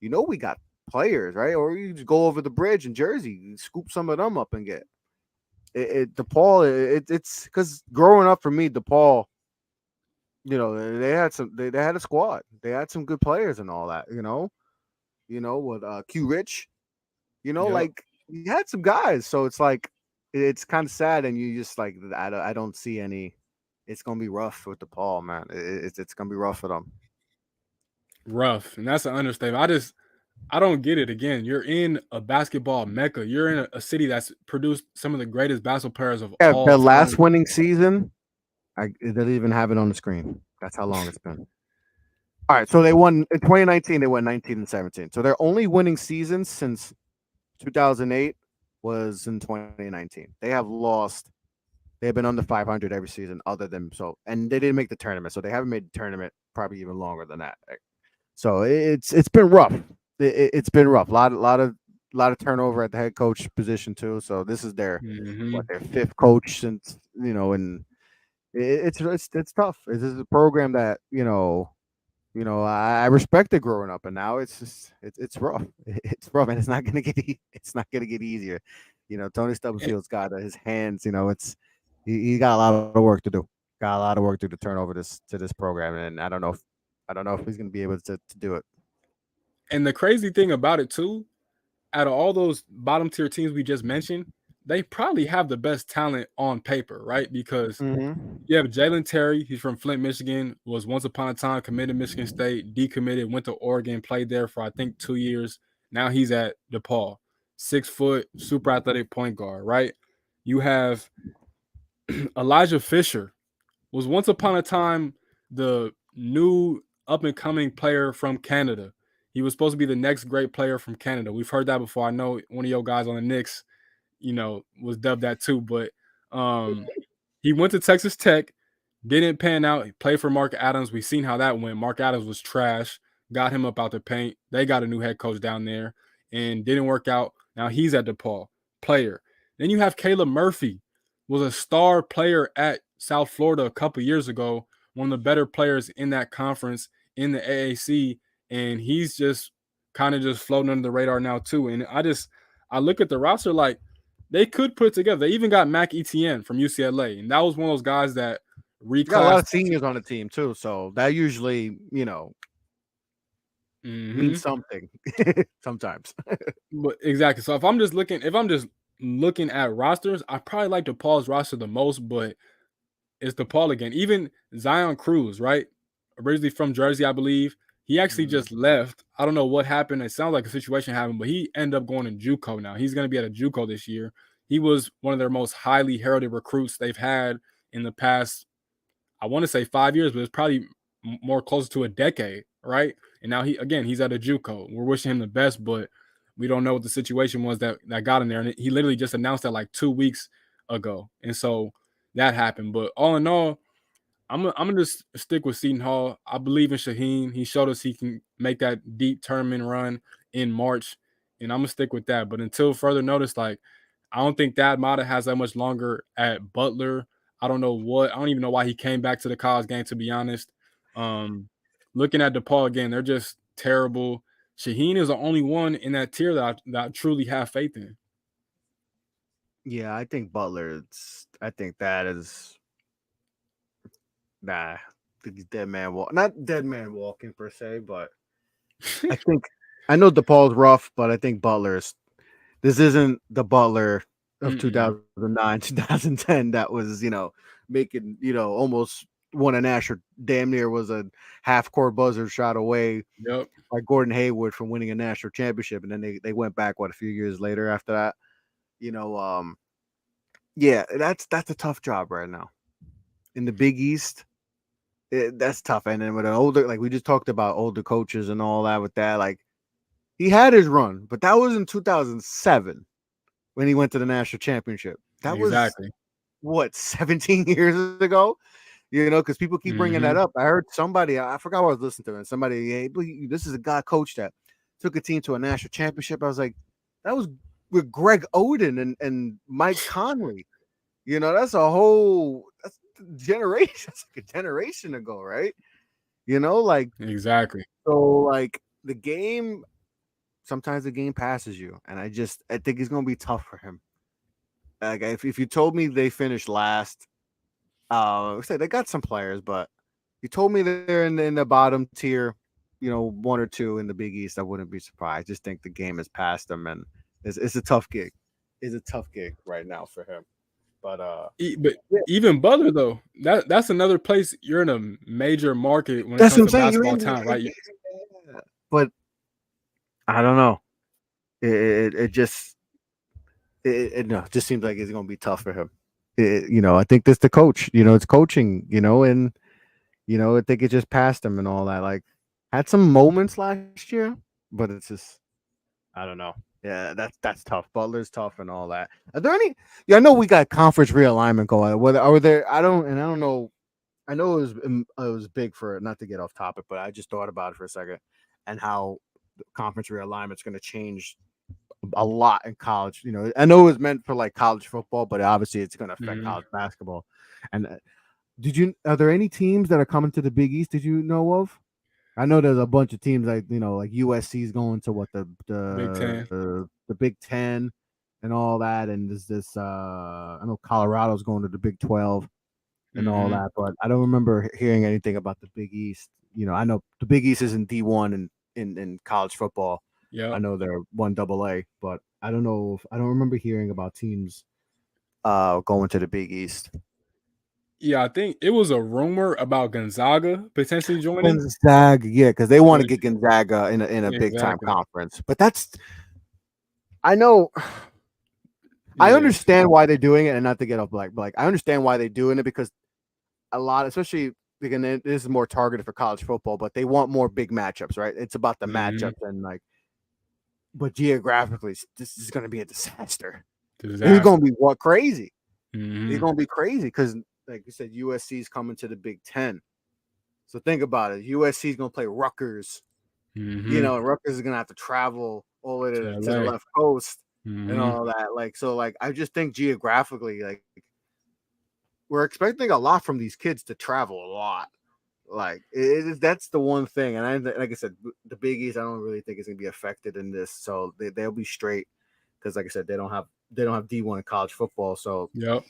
we got players, right? Or you just go over the bridge in Jersey, scoop some of them up and get DePaul. It's because growing up for me, DePaul, they had they had a squad, they had some good players and all that. With Q Rich, Yep. like you had some guys. So it's like it's kind of sad, and you just like I don't see any. It's gonna be rough with DePaul, man. It's gonna be rough for them. Rough. And that's an understatement. I don't get it. Again, you're in a basketball mecca. You're in a city that's produced some of the greatest basketball players of Yeah, all their time. last winning season, they didn't even have it on the screen. That's how long it's been. All right, so they won in 2019. They went 19 and 17. So their only winning season since 2008 was in 2019. They have lost. They've been under 500 every season, other than and they didn't make the tournament. So they haven't made the tournament probably even longer than that. So it's been rough. It's been rough. A lot of turnover at the head coach position too. So this is their Mm-hmm. their fifth coach since and it's tough. This is a program that I respected growing up, and now it's just it's rough. It's rough, and it's not gonna get easier. Tony Stubblefield's got his hands. He got a lot of work to do. Got a lot of work to turn over this program, and I don't know if he's gonna be able to do it. And the crazy thing about it too, out of all those bottom tier teams we just mentioned, they probably have the best talent on paper, right? Because Mm-hmm. you have Jalen Terry. He's from Flint, Michigan. Was once upon a time committed to Michigan State, decommitted, went to Oregon, played there for I think 2 years. Now he's at DePaul. 6 foot, super athletic point guard, right? You have Elijah Fisher, was once upon a time the new up and coming player from Canada. He was supposed to be the next great player from Canada. We've heard that before. I know one of your guys on the Knicks, was dubbed that too. But he went to Texas Tech, didn't pan out. He played for Mark Adams. We've seen how that went. Mark Adams was trash. Got him up out the paint. They got a new head coach down there, and didn't work out. Now he's at DePaul, player. Then you have Caleb Murphy, was a star player at South Florida a couple years ago, one of the better players in that conference in the AAC, and he's just kind of just floating under the radar now too. And I look at the roster like they could put it together. They even got Mac Etienne from UCLA, and that was one of those guys that You got a lot reclassed. of seniors on the team too, so that usually, means something sometimes. But exactly. So if I'm just looking at rosters, I probably like DePaul's roster the most, but it's DePaul again. Even Zion Cruz, right? Originally from Jersey, I believe. He actually Mhm. just left. I don't know what happened. It sounds like a situation happened, but he ended up going to JUCO now. He's going to be at a JUCO this year. He was one of their most highly heralded recruits they've had in the past, I want to say 5 years, but it's probably more close to a decade, right? And now he's at a JUCO. We're wishing him the best, but we don't know what the situation was that got him there. And he literally just announced that like 2 weeks ago, and so that happened. But all in all, I'm gonna just stick with Seton Hall. I believe in Shaheen. He showed us he can make that deep tournament run in March, and I'm gonna stick with that. But until further notice, like I don't think Thad Matta has that much longer at Butler. I don't even know why he came back to the college game, to be honest. Um, Looking at DePaul again, they're just terrible. Shaheen is the only one in that tier that I truly have faith in. Yeah, I think Butler. I think that is nah. I think he's dead man walk. Not dead man walking per se, but I think I know DePaul's rough, but I think Butler's. This isn't the Butler of Mm-mm. 2009, 2010 that was making almost won a national. Damn near was a half court buzzer shot away Yep. like Gordon Hayward from winning a national championship, and then they went back a few years later after that. You know, yeah, that's a tough job right now in the Big East. That's tough, and then with an older, like we just talked about, older coaches and all that. With that, like he had his run, but that was in 2007 when he went to the national championship. That was Exactly. what 17 years ago. Because people keep bringing that Mm-hmm. up. I heard somebody, I forgot what I was listening to, and somebody, hey, this is a guy coach that took a team to a national championship. I was like, that was with Greg Oden and Mike Conley. That's that's a generation. That's like a generation ago, right? Like Exactly. so, like sometimes the game passes you, and I think it's gonna be tough for him. Like if you told me they finished last, say they got some players, but you told me they're in the bottom tier, one or two in the Big East, I wouldn't be surprised. I just think the game has passed them, and it's a tough gig. It's a tough gig right now for him. But But yeah, even Butler though, that's another place you're in a major market when it that's comes what I'm to saying. basketball talent, right? But I don't know. It just no, it just seems like it's gonna be tough for him. I think this the coach. It's coaching. And I think it just passed him and all that. Like had some moments last year, but it's just I don't know. Yeah, that's tough. Butler's tough and all that. Are there any? Yeah, I know we got conference realignment going. Whether are there? I don't know. I know it was big for not to get off topic, but I just thought about it for a second and how the conference realignment's going to change a lot in college. I know it was meant for like college football, but obviously it's going to affect Mhm. college basketball. And are there any teams that are coming to the Big East? Did you know of? I know there's a bunch of teams like USC is going to what Big Ten. the Big Ten and all that, and there's this I know Colorado's going to the Big 12 and all Hmm. that, but I don't remember hearing anything about the Big East. I know the Big East is in D1 and in college football. I Yep. know they're 1AA, but I don't know I don't remember hearing about teams going to the Big East. Yeah, I think it was a rumor about Gonzaga potentially joining, Gonzaga, yeah, because they want but to get Gonzaga in a big time exactly. conference. But I know I Yeah. understand why they're doing it, and not to get off like I understand why they're doing it because a lot, especially again, this is more targeted for college football, but they want more big matchups, right? It's about the Mm-hmm. matchups and like, but geographically, this is going to be a disaster. It's going Disaster. to be what crazy. It's Mm-hmm. going to be crazy because, like you said, USC is coming to the Big Ten. So think about it. USC is going to play Rutgers. Mm-hmm. And Rutgers is going to have to travel all the way To to the LA. left coast and Mm-hmm. all that. Like, so, like, I just think geographically, like, we're expecting a lot from these kids to travel a lot. Like, that's the one thing. And like I said, the Big East, I don't really think is going to be affected in this. So they'll be straight because, like I said, they don't have D1 in college football. So, Yep.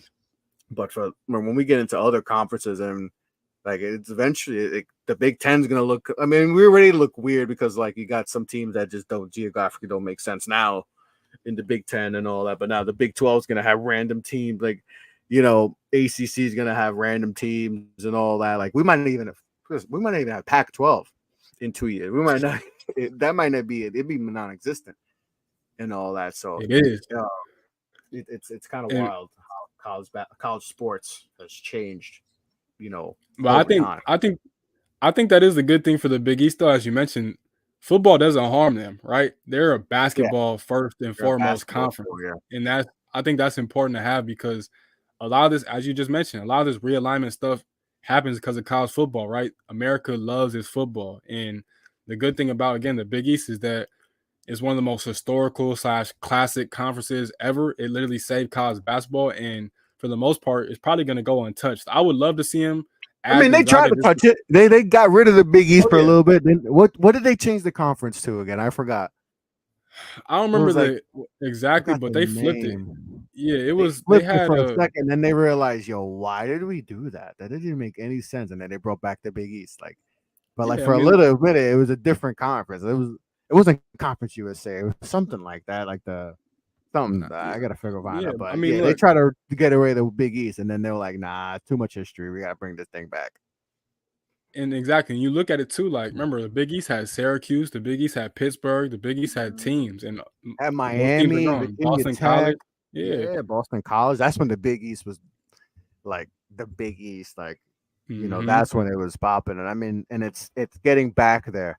but for when we get into other conferences and like it's eventually the Big Ten's gonna look. I mean, we already look weird because like you got some teams that just don't geographically don't make sense now in the Big Ten and all that. But now the Big 12 is gonna have random teams like, ACC is gonna have random teams and all that. Like we might not even have Pac-12 in 2 years. We might not. That might not be it. It'd be non-existent and all that. So It is. it's kind of And wild how college sports has changed. but I Over think time. I think I think that is a good thing for the Big East, though, as you mentioned. Football doesn't harm them, right? They're a Yeah, basketball first and you're a foremost basketball conference. school, yeah. And I think that's important to have because a lot of this, as you just mentioned, a lot of this realignment stuff happens because of college football, right? America loves its football. And the good thing about, again, the Big East is that it's one of the most historical slash classic conferences ever. It literally saved college basketball. And for the most part, it's probably going to go untouched. I would love to see him I add mean, they tried Gonzaga to just touch it. They got rid of the Big East oh for a yeah. little bit. Then what did they change the conference to again? I forgot. I don't It remember was like the I exactly, forgot but the they flipped it. name. Yeah, it They was they flipped it had for a a second, then they realized, yo, why did we do that? That didn't even make any sense. And then they brought back the Big East. Like, but like yeah, I for a mean, little minute, it was a different conference. It wasn't Conference USA. It was something like that. Like something yeah, I gotta figure find yeah. out. I But mean, yeah, they look, try to get away the Big East, and then they were like, nah, too much history. We gotta bring this thing back. and exactly, and you look at it too. Like, remember, the Big East had Syracuse, the Big East had Pittsburgh, the Big East had teams, and At those teams are Miami, gone. Virginia Boston Tech, College, yeah, yeah, Boston College. That's when the Big East was like the Big East. Like, mm-hmm, that's when it was popping. And I mean, and it's getting back there,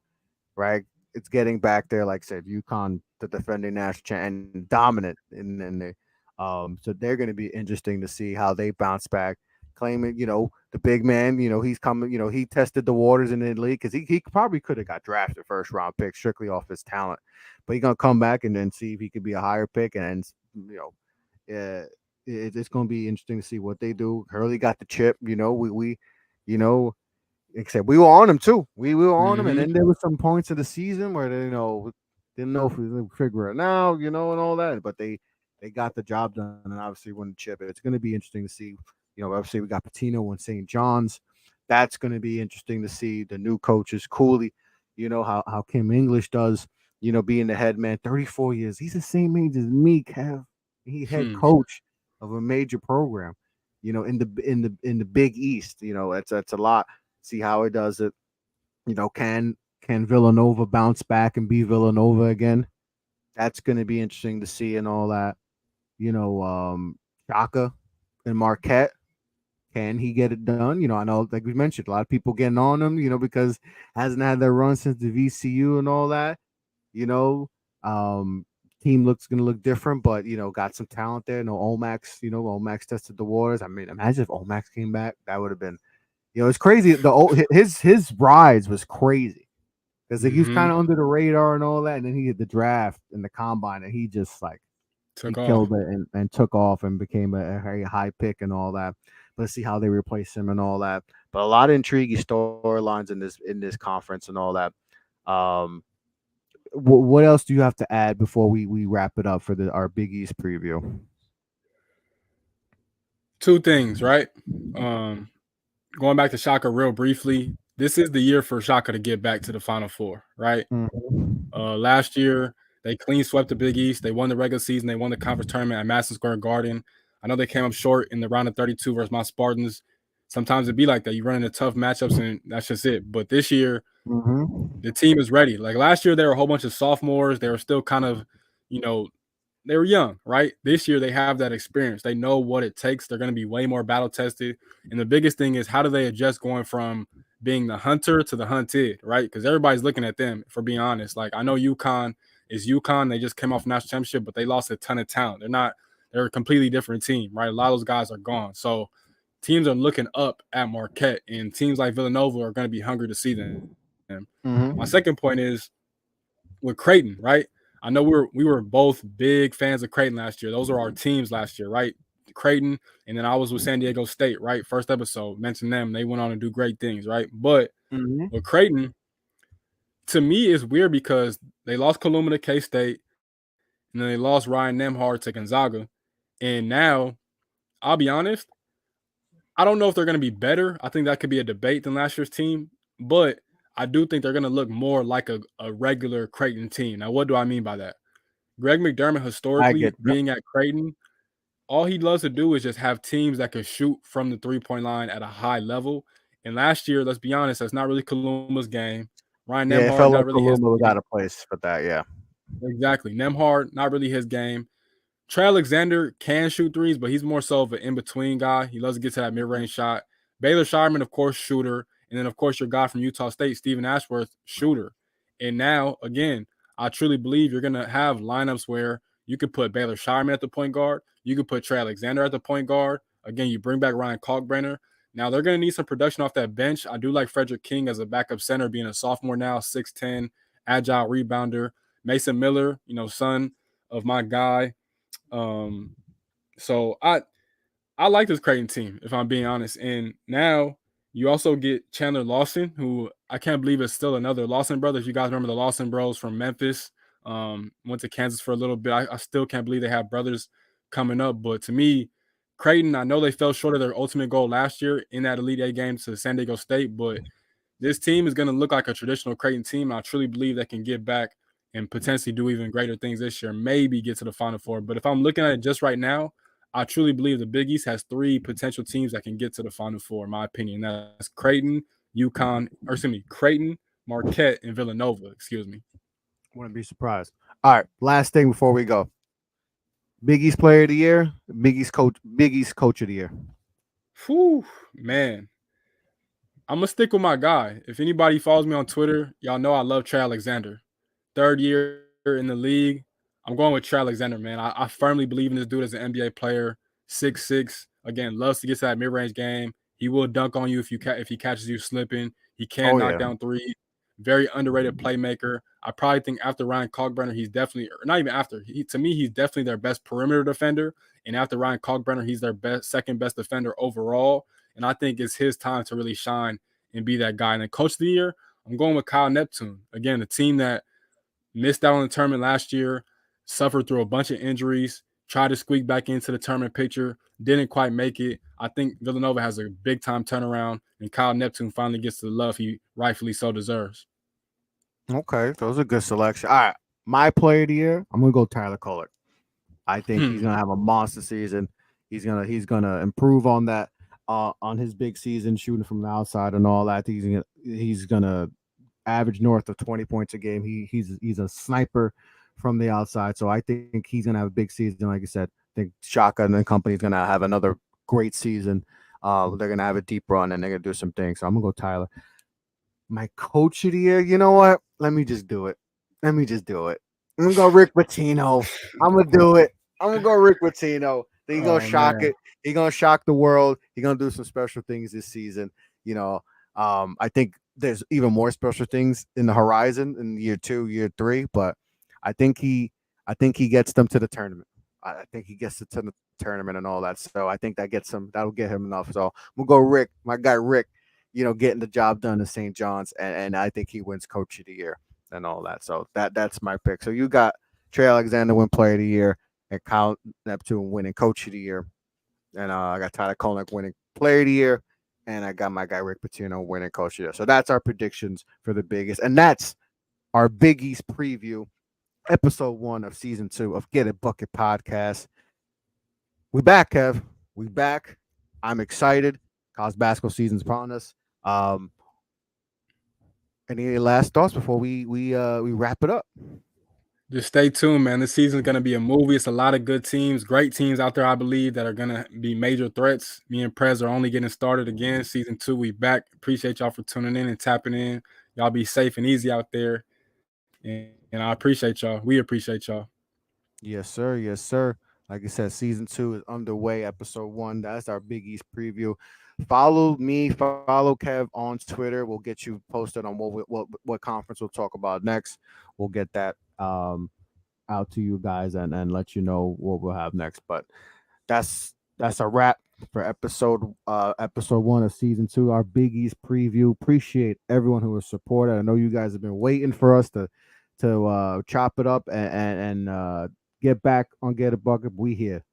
right? It's getting back there. Like I said, UConn, the defending national champ, and dominant in the so they're going to be interesting to see how they bounce back. Claiming, the big man, he's coming, he tested the waters in the league because he probably could have got drafted first round pick strictly off his talent, but he's gonna come back and then see if he could be a higher pick and it's going to be interesting to see what they do. Hurley got the chip, we you know, except we were on him too. We were on him, and mm-hmm, then there was some points of the season where they, didn't know if we would figure it out, and all that. But they got the job done, and obviously won the chip. It's going to be interesting to see. Obviously we got Pitino and St. John's. That's going to be interesting to see the new coaches, Cooley. How Kim English does. Being the head man, 34 years. He's the same age as me, Kev. He head hmm. coach of a major program. In the Big East. That's a lot. See how he does it. Can Villanova bounce back and be Villanova again? That's going to be interesting to see and all that. Shaka and Marquette. Can he get it done? I know, like we mentioned, a lot of people getting on him, because hasn't had that run since the VCU and all that. You know, um, team looks gonna look different, but got some talent there. No Omax, Omax tested the waters. I mean, imagine if Omax came back, that would have been, it's crazy. His rise was crazy because he was Mm-hmm. kind of under the radar and all that, and then he hit the draft and the combine, and he just like he Took off. killed it and took off and became a very high pick and all that. Let's see how they replace him and all that. But a lot of intriguing storylines in this conference and all that. Um, what else do you have to add before we wrap it up for our Big East preview? Two things, right? Um, Going back to Shaka real briefly, this is the year for Shaka to get back to the Final Four, right? Mhm. Last year, they clean swept the Big East. They won the regular season. They won the conference tournament at Madison Square Garden. I know they came up short in the round of 32 versus my Spartans. Sometimes it be like that. You run into tough matchups, and that's just it. But this year, Mhm. the team is ready. Like last year, there were a whole bunch of sophomores. They were still kind of, you know, they were young, right? This year they have that experience. They know what it takes. They're going to be way more battle tested. And the biggest thing is how do they adjust going from being the hunter to the hunted, right? Because everybody's looking at them, for being honest. Like I know UConn is UConn. They just came off national championship, but they lost a ton of talent. They're a completely different team, right? A lot of those guys are gone. So teams are looking up at Marquette, and teams like Villanova are going to be hungry to see them. My second point Mm-hmm. is with Creighton, right? I know we were both big fans of Creighton last year. Those were our teams last year, right? Creighton, and then I was with San Diego State, right? First episode, mentioned them. They went on to do great things, right? But Mm-hmm. with Creighton, to me, it's weird because they lost Kaluma to K State, and then they lost Ryan Nemhard to Gonzaga, and now I'll be honest, I don't know if they're going to be better. I think that could be a debate than last year's team, but I do think they're going to look more like a regular Creighton team. Now, what do I mean by that? Greg McDermott, I historically get. Yep. being at Creighton, all he loves to do is just have teams that can shoot from the 3-point line at a high level. And last year, let's be honest, that's not really Kaluma's game. Ryan Yeah, it Nemhard, felt not like really his Kaluma was game. out of place for that. Yeah. Exactly. Nemhard, not really his game. Trey Alexander can shoot threes, but he's more so of an in-between guy. He loves to get to that mid-range shot. Baylor Shireman, of course, shooter. And then, of course, your guy from Utah State, Stephen Ashworth, shooter. And now, again, I truly believe you're going to have lineups where you could put Baylor Shireman at the point guard. You could put Trey Alexander at the point guard. Again, you bring back Ryan Kalkbrenner. Now, they're going to need some production off that bench. I do like Frederick King as a backup center, being a sophomore now, 6'10", agile rebounder. Mason Miller, son of my guy, so I like this Creighton team, if I'm being honest. And now you also get Chandler Lawson, who I can't believe is still another Lawson brother. If you guys remember the Lawson bros from Memphis, went to Kansas for a little bit. I still can't believe they have brothers coming up. But to me, Creighton, I know they fell short of their ultimate goal last year in that Elite Eight game to San Diego State, but this team is going to look like a traditional Creighton team. I truly believe they can get back and potentially do even greater things this year, maybe get to the Final Four. But if I'm looking at it just right now, I truly believe the Big East has three potential teams that can get to the Final Four, in my opinion. That's Creighton, Creighton, Marquette, and Villanova. Excuse me. Wouldn't be surprised. All right. Last thing before we go. Big East Player of the Year. Big East Coach of the Year. Whew, man. I'm gonna stick with my guy. If anybody follows me on Twitter, y'all know I love Trey Alexander. Third year in the league, I'm going with Trey Alexander, man. I firmly believe in this dude as an NBA player. 6'6". Again, loves to get to that mid range game. He will dunk on you if he catches you slipping. He can Oh knock yeah. down threes. Very underrated playmaker. I probably think after Ryan Kalkbrenner, he's definitely, or not even after. To me, he's definitely their best perimeter defender. And after Ryan Kalkbrenner, he's their second best defender overall. And I think it's his time to really shine and be that guy. And then Coach of the Year, I'm going with Kyle Neptune. Again, a team that missed out on the tournament last year, suffered through a bunch of injuries, tried to squeak back into the tournament picture, didn't quite make it. I think Villanova has a big time turnaround, and Kyle Neptune finally gets the love he rightfully so deserves. Okay, those are good selection. All right, my Player of the Year. I'm gonna go Tyler Kohler. I think he's gonna have a monster season. He's gonna improve on that on his big season, shooting from the outside and all that. He's gonna average north of 20 points a game. He's a sniper from the outside. So I think he's gonna have a big season. Like I said, I think Shaka and company is gonna have another great season. They're gonna have a deep run and they're gonna do some things. So I'm gonna go Tyler. My Coach of the Year. You know what? Let me just do it. Let me just do it. I'm gonna go Rick Pitino. I'm gonna do it. I'm gonna go Rick Pitino. He's gonna Oh shock man. it. He's gonna shock the world. He's gonna do some special things this season. You know, I think there's even more special things in the horizon in year 2, year 3. But I think he, I think he gets them to the tournament. I think he gets to the tournament and all that. So I think that gets him. That'll get him enough. So we'll go Rick, my guy Rick. Getting the job done in St. John's, and I think he wins Coach of the Year and all that. So that's my pick. So you got Trey Alexander win Player of the Year, and Kyle Neptune winning Coach of the Year, and I got Tyler Kolnick winning Player of the Year, and I got my guy Rick Pitino winning Coach of the Year. So that's our predictions for the biggest, and that's our Big East preview, episode 1 of season 2 of Get It Bucket podcast. We back, Kev. We back. I'm excited. College basketball season's upon us. Um, any last thoughts before we wrap it up? Just stay tuned, man. This season's gonna be a movie. It's a lot of good teams, great teams out there, I believe, that are gonna be major threats. Me and Prez are only getting started again. Season 2, we back. Appreciate y'all for tuning in and tapping in. Y'all be safe and easy out there. And I appreciate y'all. We appreciate y'all. Yes, sir. Yes, sir. Like I said, season 2 is underway. Episode 1. That's our Big East preview. Follow me. Follow Kev on Twitter. We'll get you posted on what conference we'll talk about next. We'll get that out to you guys and let you know what we'll have next. But that's a wrap for episode 1 of season 2, our Big East preview. Appreciate everyone who was supported. I know you guys have been waiting for us to chop it up and get back on Get a Bucket. We here.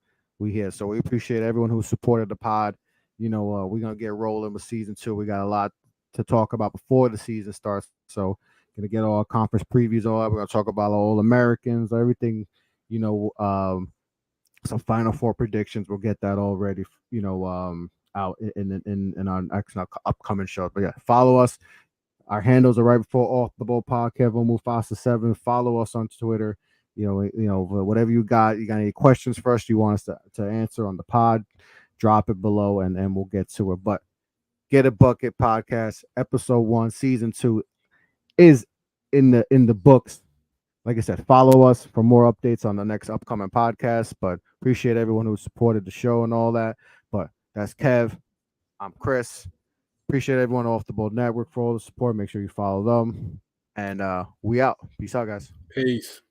So we appreciate everyone who supported the pod. We're gonna get rolling with season 2. We got a lot to talk about before the season starts. So gonna get all our conference previews all up. We're gonna talk about all Americans, everything, you know, some Final Four predictions. We'll get that all ready, out in our next upcoming show. But yeah, follow us. Our handles are right before Off the Ball Podcast on Mufasa7. Follow us on Twitter. Whatever you got any questions for us you want us to answer on the pod, drop it below and we'll get to it. But Get a Bucket Podcast, episode 1, season 2 is in the books. Like I said, follow us for more updates on the next upcoming podcast. But appreciate everyone who supported the show and all that. But that's Kev. I'm Chris. Appreciate everyone off the Bold Network for all the support. Make sure you follow them. And we out. Peace out, guys. Peace.